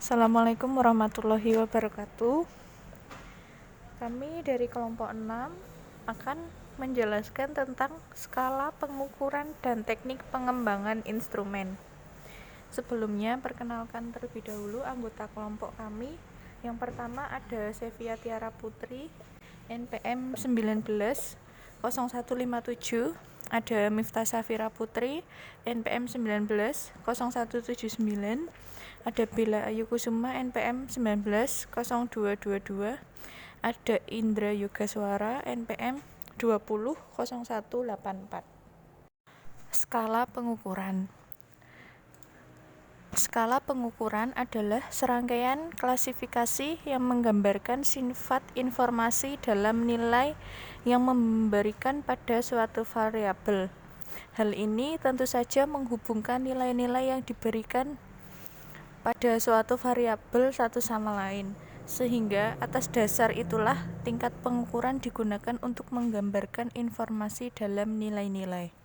Assalamualaikum warahmatullahi wabarakatuh. Kami dari kelompok 6 akan menjelaskan tentang skala pengukuran dan teknik pengembangan instrumen. Sebelumnya, perkenalkan terlebih dahulu anggota kelompok kami. Yang pertama ada Sevia Tiara Putri, NPM 190157. Ada Miftah Safira Putri, NPM 190179. Ada Bella Ayu Kusuma, NPM 190222. Ada Indra Yoga Suara, NPM 200184. Skala pengukuran. Skala pengukuran adalah serangkaian klasifikasi yang menggambarkan sifat informasi dalam nilai yang memberikan pada suatu variabel. Hal ini tentu saja menghubungkan nilai-nilai yang diberikan pada suatu variabel satu sama lain, sehingga atas dasar itulah tingkat pengukuran digunakan untuk menggambarkan informasi dalam nilai-nilai.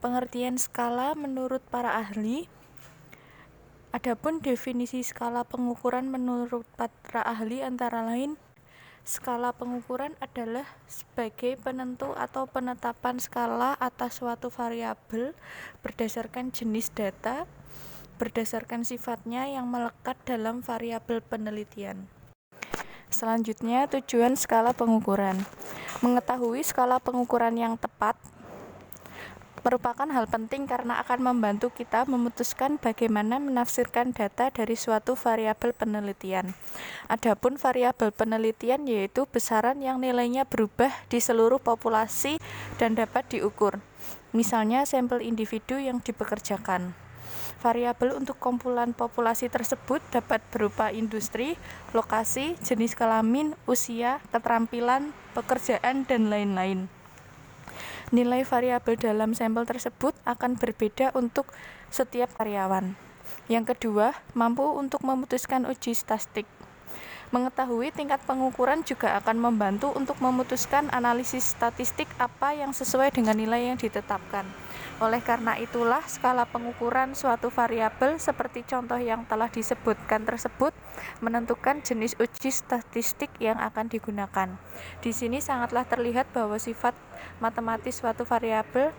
Pengertian skala menurut para ahli. Adapun definisi skala pengukuran menurut para ahli antara lain, skala pengukuran adalah sebagai penentu atau penetapan skala atas suatu variabel berdasarkan jenis data, berdasarkan sifatnya yang melekat dalam variabel penelitian. Selanjutnya, tujuan skala pengukuran. Mengetahui skala pengukuran yang tepat merupakan hal penting karena akan membantu kita memutuskan bagaimana menafsirkan data dari suatu variabel penelitian. Adapun variabel penelitian yaitu besaran yang nilainya berubah di seluruh populasi dan dapat diukur. Misalnya sampel individu yang dipekerjakan. Variabel untuk kumpulan populasi tersebut dapat berupa industri, lokasi, jenis kelamin, usia, keterampilan, pekerjaan, dan lain-lain. Nilai variabel dalam sampel tersebut akan berbeda untuk setiap karyawan. Yang kedua, mampu untuk memutuskan uji statistik. Mengetahui tingkat pengukuran juga akan membantu untuk memutuskan analisis statistik apa yang sesuai dengan nilai yang ditetapkan. Oleh karena itulah, skala pengukuran suatu variabel seperti contoh yang telah disebutkan tersebut menentukan jenis uji statistik yang akan digunakan. Di sini sangatlah terlihat bahwa sifat matematis suatu variabel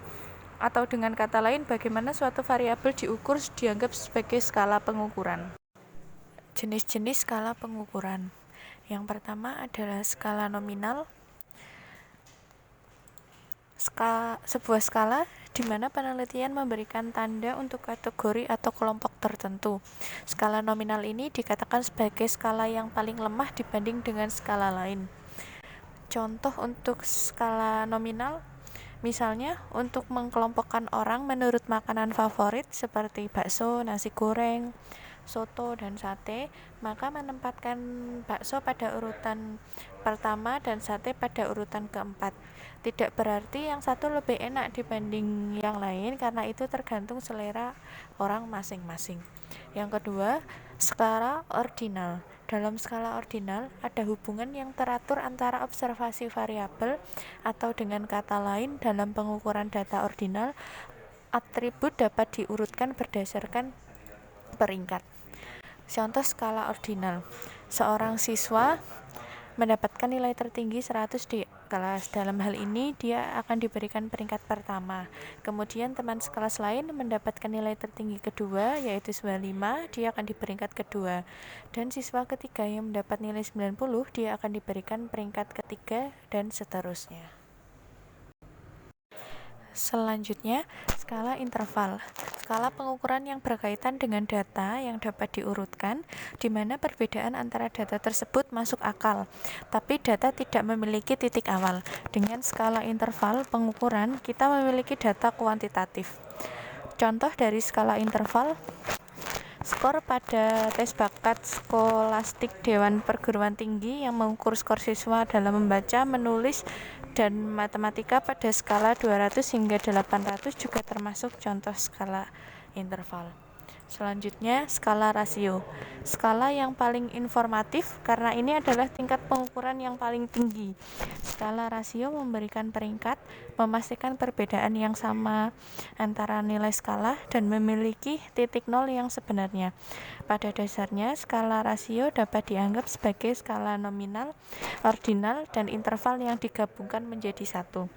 atau dengan kata lain bagaimana suatu variabel diukur dianggap sebagai skala pengukuran. Jenis-jenis skala pengukuran. Yang pertama adalah skala nominal. Sebuah skala di mana penelitian memberikan tanda untuk kategori atau kelompok tertentu. Skala nominal ini dikatakan sebagai skala yang paling lemah dibanding dengan skala lain. Contoh untuk skala nominal, misalnya untuk mengkelompokkan orang menurut makanan favorit seperti bakso, nasi goreng, soto, dan sate, maka menempatkan bakso pada urutan pertama dan sate pada urutan keempat. Tidak berarti yang satu lebih enak dibanding yang lain, karena itu tergantung selera orang masing-masing. Yang kedua, skala ordinal. Dalam skala ordinal, ada hubungan yang teratur antara observasi variabel, atau dengan kata lain, dalam pengukuran data ordinal, atribut dapat diurutkan berdasarkan peringkat. Contoh skala ordinal. Seorang siswa mendapatkan nilai tertinggi 100 di kelas. Dalam hal ini, dia akan diberikan peringkat pertama. Kemudian teman sekelas lain mendapatkan nilai tertinggi kedua, yaitu 95, dia akan di peringkat kedua. Dan siswa ketiga yang mendapat nilai 90, dia akan diberikan peringkat ketiga, dan seterusnya. Selanjutnya, skala interval. Skala pengukuran yang berkaitan dengan data yang dapat diurutkan, di mana perbedaan antara data tersebut masuk akal, tapi data tidak memiliki titik awal. Dengan skala interval pengukuran, kita memiliki data kuantitatif. Contoh dari skala interval, skor pada tes bakat skolastik Dewan Perguruan Tinggi yang mengukur skor siswa dalam membaca, menulis, dan matematika pada skala 200 hingga 800 juga termasuk contoh skala interval. Selanjutnya, skala rasio. Skala yang paling informatif karena ini adalah tingkat pengukuran yang paling tinggi. Skala rasio memberikan peringkat, memastikan perbedaan yang sama antara nilai skala dan memiliki titik nol yang sebenarnya. Pada dasarnya, skala rasio dapat dianggap sebagai skala nominal, ordinal, dan interval yang digabungkan menjadi satu.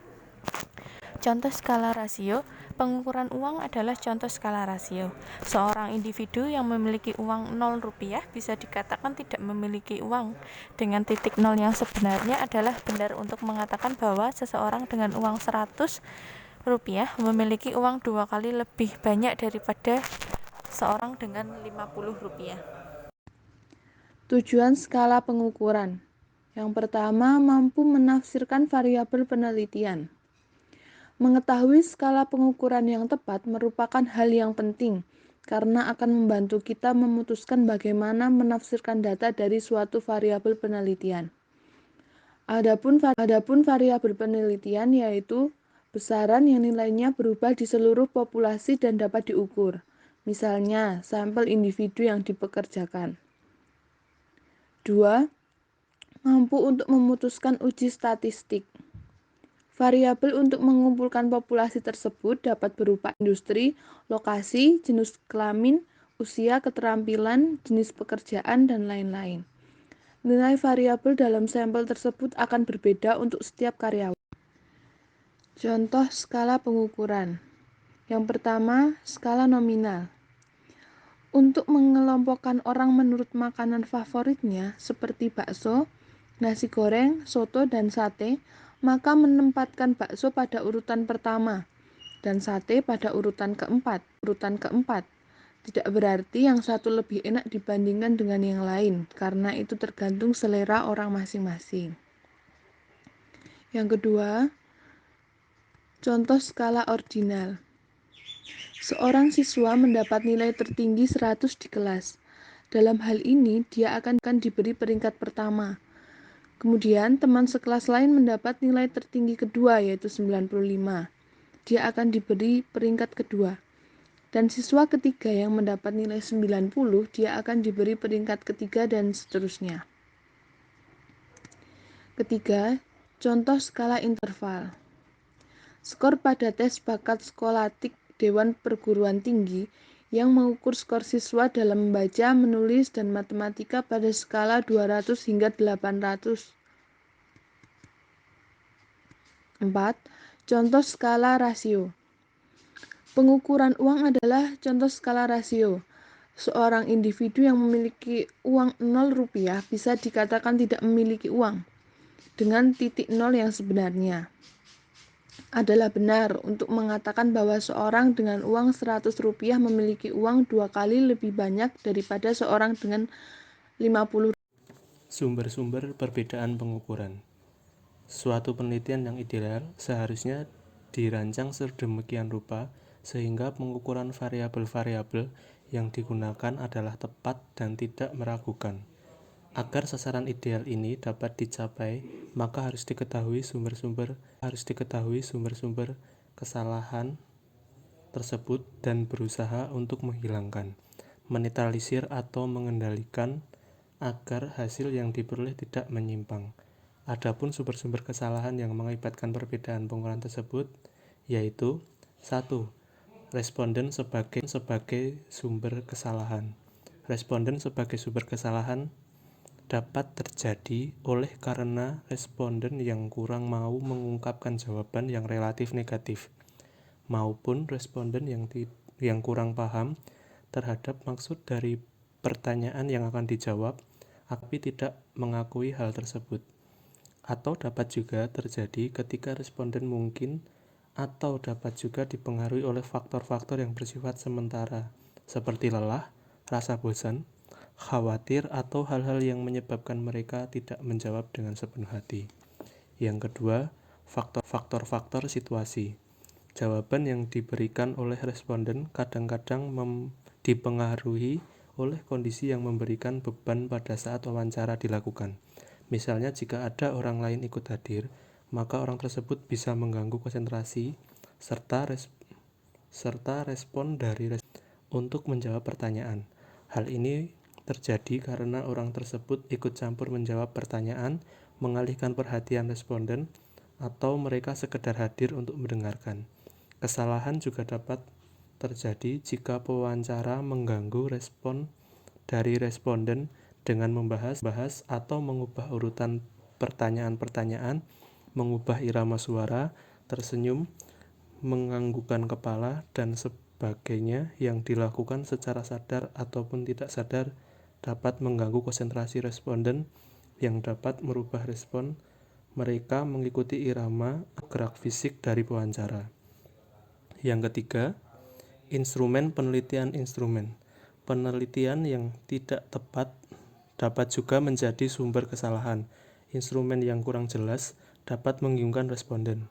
Contoh skala rasio, pengukuran uang adalah contoh skala rasio. Seorang individu yang memiliki uang 0 rupiah bisa dikatakan tidak memiliki uang. Dengan titik nol yang sebenarnya adalah benar untuk mengatakan bahwa seseorang dengan uang 100 rupiah memiliki uang 2 kali lebih banyak daripada seorang dengan 50 rupiah. Tujuan skala pengukuran. Yang pertama, mampu menafsirkan variabel penelitian. Mengetahui skala pengukuran yang tepat merupakan hal yang penting karena akan membantu kita memutuskan bagaimana menafsirkan data dari suatu variabel penelitian. Adapun variabel penelitian yaitu besaran yang nilainya berubah di seluruh populasi dan dapat diukur. Misalnya, sampel individu yang dipekerjakan. 2. Mampu untuk memutuskan uji statistik. Variabel untuk mengumpulkan populasi tersebut dapat berupa industri, lokasi, jenis kelamin, usia, keterampilan, jenis pekerjaan, dan lain-lain. Nilai variabel dalam sampel tersebut akan berbeda untuk setiap karyawan. Contoh skala pengukuran. Yang pertama, skala nominal. Untuk mengelompokkan orang menurut makanan favoritnya seperti bakso, nasi goreng, soto, dan sate, maka menempatkan bakso pada urutan pertama dan sate pada urutan keempat. Tidak berarti yang satu lebih enak dibandingkan dengan yang lain, karena itu tergantung selera orang masing-masing. Yang kedua, contoh skala ordinal. Seorang siswa mendapat nilai tertinggi 100 di kelas. Dalam hal ini, dia akan diberi peringkat pertama. Kemudian, teman sekelas lain mendapat nilai tertinggi kedua, yaitu 95. Dia akan diberi peringkat kedua. Dan siswa ketiga yang mendapat nilai 90, dia akan diberi peringkat ketiga dan seterusnya. Ketiga, contoh skala interval. Skor pada tes bakat skolatik Dewan Perguruan Tinggi yang mengukur skor siswa dalam membaca, menulis, dan matematika pada skala 200 hingga 800. 4. Contoh skala rasio. Pengukuran uang adalah contoh skala rasio. Seorang individu yang memiliki uang 0 rupiah bisa dikatakan tidak memiliki uang. Dengan titik nol yang sebenarnya adalah benar untuk mengatakan bahwa seorang dengan uang 100 rupiah memiliki uang 2 kali lebih banyak daripada seorang dengan 50. Sumber-sumber perbedaan pengukuran. Suatu penelitian yang ideal seharusnya dirancang sedemikian rupa sehingga pengukuran variabel-variabel yang digunakan adalah tepat dan tidak meragukan. Agar sasaran ideal ini dapat dicapai, maka harus diketahui sumber-sumber kesalahan tersebut dan berusaha untuk menghilangkan, menetralisir atau mengendalikan agar hasil yang diperoleh tidak menyimpang. Adapun sumber-sumber kesalahan yang mengakibatkan perbedaan pengukuran tersebut yaitu 1. Responden sebagai sumber kesalahan. Responden sebagai sumber kesalahan dapat terjadi oleh karena responden yang kurang mau mengungkapkan jawaban yang relatif negatif, maupun responden yang kurang paham terhadap maksud dari pertanyaan yang akan dijawab, tapi tidak mengakui hal tersebut. Atau dapat juga terjadi ketika responden mungkin atau dapat juga dipengaruhi oleh faktor-faktor yang bersifat sementara, seperti lelah, rasa bosan, khawatir, atau hal-hal yang menyebabkan mereka tidak menjawab dengan sepenuh hati. Yang kedua, faktor-faktor situasi. Jawaban yang diberikan oleh responden kadang-kadang dipengaruhi oleh kondisi yang memberikan beban pada saat wawancara dilakukan. Misalnya jika ada orang lain ikut hadir, maka orang tersebut bisa mengganggu konsentrasi serta respon dari untuk menjawab pertanyaan. Hal ini terjadi karena orang tersebut ikut campur menjawab pertanyaan, mengalihkan perhatian responden, atau mereka sekedar hadir untuk mendengarkan. Kesalahan juga dapat terjadi jika pewawancara mengganggu respon dari responden dengan membahas atau mengubah urutan pertanyaan-pertanyaan, mengubah irama suara, tersenyum, menganggukkan kepala, dan sebagainya yang dilakukan secara sadar ataupun tidak sadar dapat mengganggu konsentrasi responden yang dapat merubah respon mereka mengikuti irama gerak fisik dari pewawancara. Yang ketiga, instrumen penelitian instrumen. Penelitian yang tidak tepat dapat juga menjadi sumber kesalahan. Instrumen yang kurang jelas dapat membingungkan responden.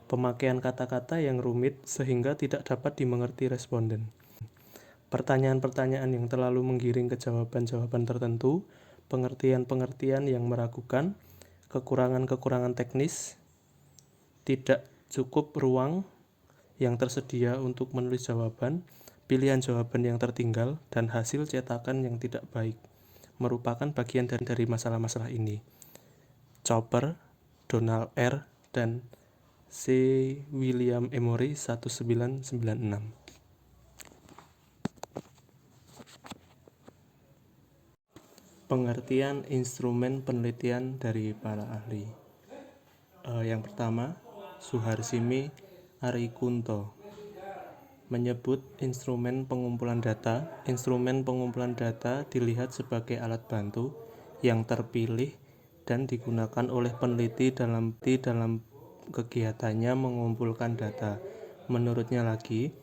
Pemakaian kata-kata yang rumit sehingga tidak dapat dimengerti responden. Pertanyaan-pertanyaan yang terlalu menggiring ke jawaban-jawaban tertentu, pengertian-pengertian yang meragukan, kekurangan-kekurangan teknis, tidak cukup ruang yang tersedia untuk menulis jawaban, pilihan jawaban yang tertinggal, dan hasil cetakan yang tidak baik merupakan bagian dari masalah-masalah ini. Chopper, Donald R., dan C. William Emory 1996. Pengertian instrumen penelitian dari para ahli. Yang pertama, Suharsimi Arikunto menyebut instrumen pengumpulan data. Instrumen pengumpulan data dilihat sebagai alat bantu yang terpilih dan digunakan oleh peneliti dalam kegiatannya mengumpulkan data. Menurutnya lagi,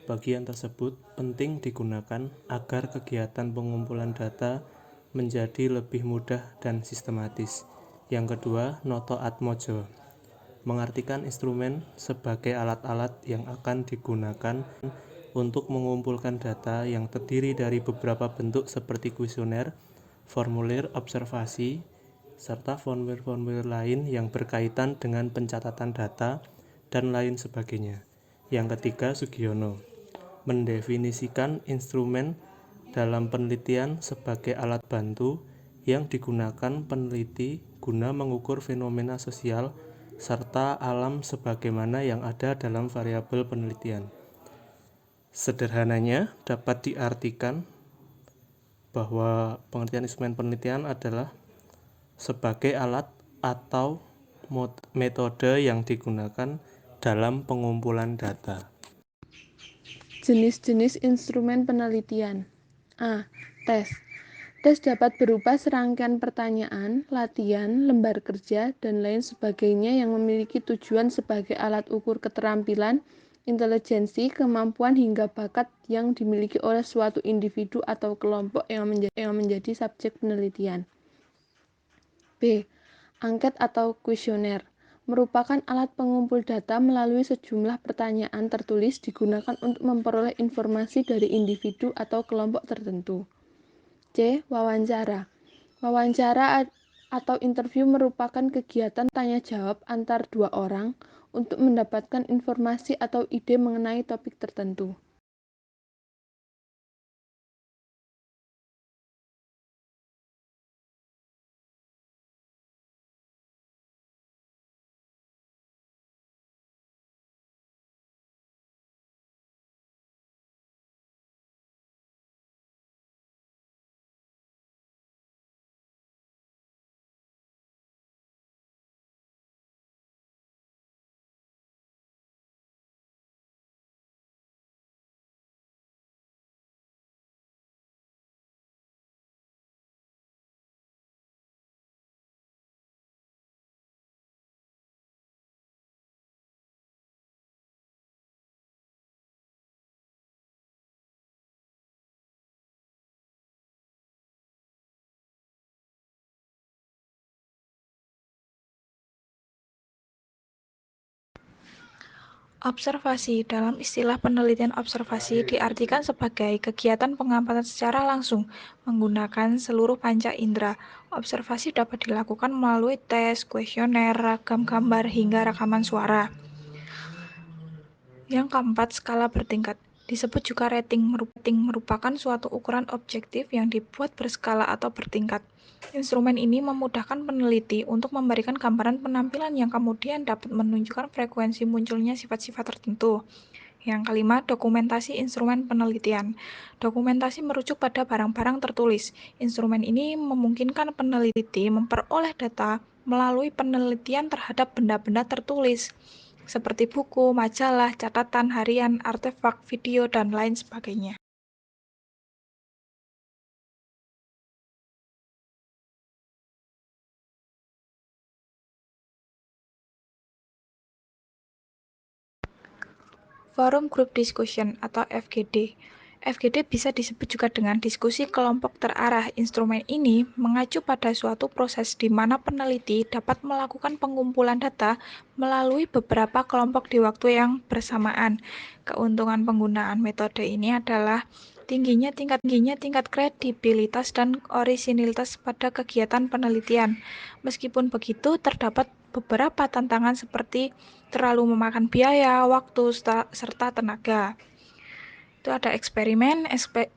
bagian tersebut penting digunakan agar kegiatan pengumpulan data menjadi lebih mudah dan sistematis. Yang kedua, Noto Atmojo mengartikan instrumen sebagai alat-alat yang akan digunakan untuk mengumpulkan data yang terdiri dari beberapa bentuk seperti kuesioner, formulir observasi, serta formulir-formulir lain yang berkaitan dengan pencatatan data, dan lain sebagainya. Yang ketiga, Sugiono mendefinisikan instrumen dalam penelitian sebagai alat bantu yang digunakan peneliti guna mengukur fenomena sosial serta alam sebagaimana yang ada dalam variabel penelitian. Sederhananya dapat diartikan bahwa pengertian instrumen penelitian adalah sebagai alat atau metode yang digunakan dalam pengumpulan data. Jenis-jenis instrumen penelitian. A. Tes. Tes dapat berupa serangkaian pertanyaan, latihan, lembar kerja, dan lain sebagainya yang memiliki tujuan sebagai alat ukur keterampilan, intelijensi, kemampuan hingga bakat yang dimiliki oleh suatu individu atau kelompok yang menjadi subjek penelitian. B. Angket atau kuesioner merupakan alat pengumpul data melalui sejumlah pertanyaan tertulis digunakan untuk memperoleh informasi dari individu atau kelompok tertentu. C. Wawancara. Wawancara atau interview merupakan kegiatan tanya-jawab antar dua orang untuk mendapatkan informasi atau ide mengenai topik tertentu. Observasi dalam istilah penelitian observasi diartikan sebagai kegiatan pengamatan secara langsung menggunakan seluruh panca indera. Observasi dapat dilakukan melalui tes, kuesioner, ragam gambar, hingga rekaman suara. Yang keempat, skala bertingkat. Disebut juga rating merupakan suatu ukuran objektif yang dibuat berskala atau bertingkat. Instrumen ini memudahkan peneliti untuk memberikan gambaran penampilan yang kemudian dapat menunjukkan frekuensi munculnya sifat-sifat tertentu. Yang kelima, dokumentasi instrumen penelitian. Dokumentasi merujuk pada barang-barang tertulis. Instrumen ini memungkinkan peneliti memperoleh data melalui penelitian terhadap benda-benda tertulis, seperti buku, majalah, catatan harian, artefak, video, dan lain sebagainya. Forum Group Discussion atau FGD. FGD bisa disebut juga dengan diskusi kelompok terarah. Instrumen ini mengacu pada suatu proses di mana peneliti dapat melakukan pengumpulan data melalui beberapa kelompok di waktu yang bersamaan. Keuntungan penggunaan metode ini adalah tingginya tingkat kredibilitas dan orisinilitas pada kegiatan penelitian. Meskipun begitu, terdapat beberapa tantangan seperti terlalu memakan biaya, waktu, serta tenaga. Itu ada eksperimen.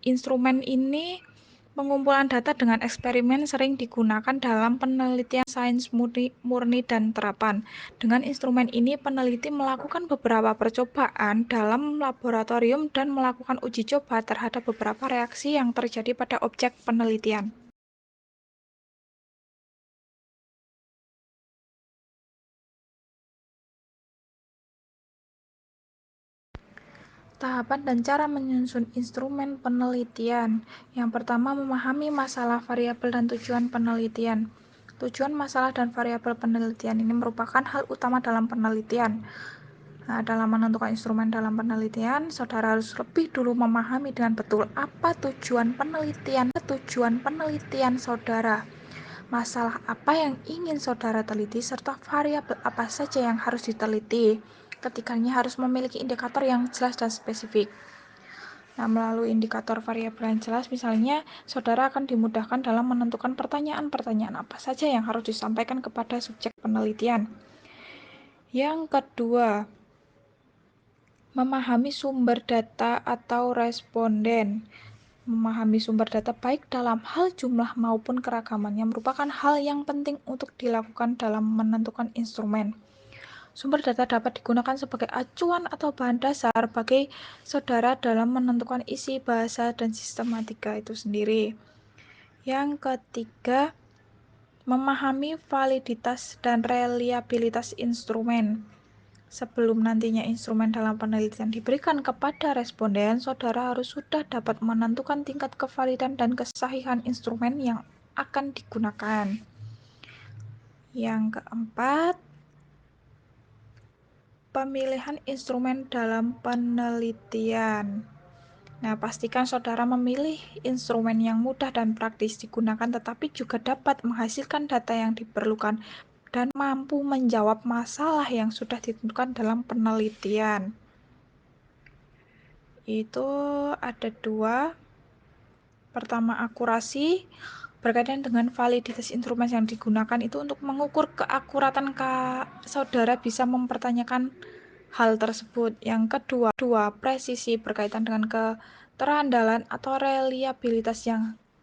Instrumen ini pengumpulan data dengan eksperimen sering digunakan dalam penelitian sains murni dan terapan. Dengan instrumen ini, peneliti melakukan beberapa percobaan dalam laboratorium dan melakukan uji coba terhadap beberapa reaksi yang terjadi pada objek penelitian. Tahapan dan cara menyusun instrumen penelitian. Yang pertama, memahami masalah, variabel, dan tujuan penelitian. Tujuan, masalah, dan variabel penelitian ini merupakan hal utama dalam penelitian. Nah, dalam menentukan instrumen dalam penelitian, saudara harus lebih dulu memahami dengan betul apa tujuan penelitian saudara. Masalah apa yang ingin saudara teliti, serta variabel apa saja yang harus diteliti. Ketiganya harus memiliki indikator yang jelas dan spesifik. Nah, melalui indikator variabel yang jelas, misalnya, saudara akan dimudahkan dalam menentukan pertanyaan-pertanyaan apa saja yang harus disampaikan kepada subjek penelitian. Yang kedua, memahami sumber data atau responden. Memahami sumber data baik dalam hal jumlah maupun keragamannya merupakan hal yang penting untuk dilakukan dalam menentukan instrumen. Sumber data dapat digunakan sebagai acuan atau bahan dasar bagi saudara dalam menentukan isi, bahasa, dan sistematika itu sendiri. Yang ketiga, memahami validitas dan reliabilitas instrumen. Sebelum nantinya instrumen dalam penelitian diberikan kepada responden, saudara harus sudah dapat menentukan tingkat kevalidan dan kesahihan instrumen yang akan digunakan. Yang keempat, pemilihan instrumen dalam penelitian. Nah, pastikan saudara memilih instrumen yang mudah dan praktis digunakan, tetapi juga dapat menghasilkan data yang diperlukan dan mampu menjawab masalah yang sudah ditentukan dalam penelitian. Itu ada dua. Pertama, akurasi. Berkaitan dengan validitas instrumen yang digunakan itu untuk mengukur keakuratan saudara bisa mempertanyakan hal tersebut. Yang kedua, presisi berkaitan dengan keterandalan atau reliabilitas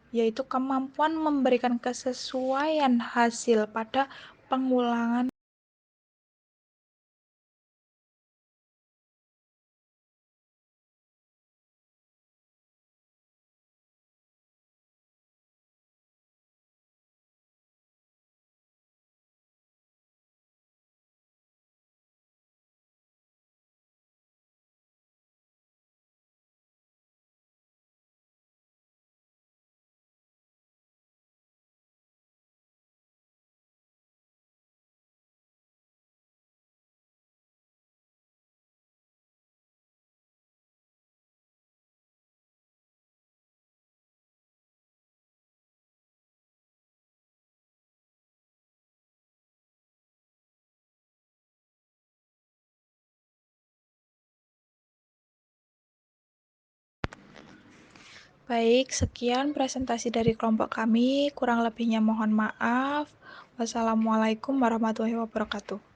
yaitu kemampuan memberikan kesesuaian hasil pada pengulangan. Baik, sekian presentasi dari kelompok kami. Kurang lebihnya mohon maaf. Wassalamualaikum warahmatullahi wabarakatuh.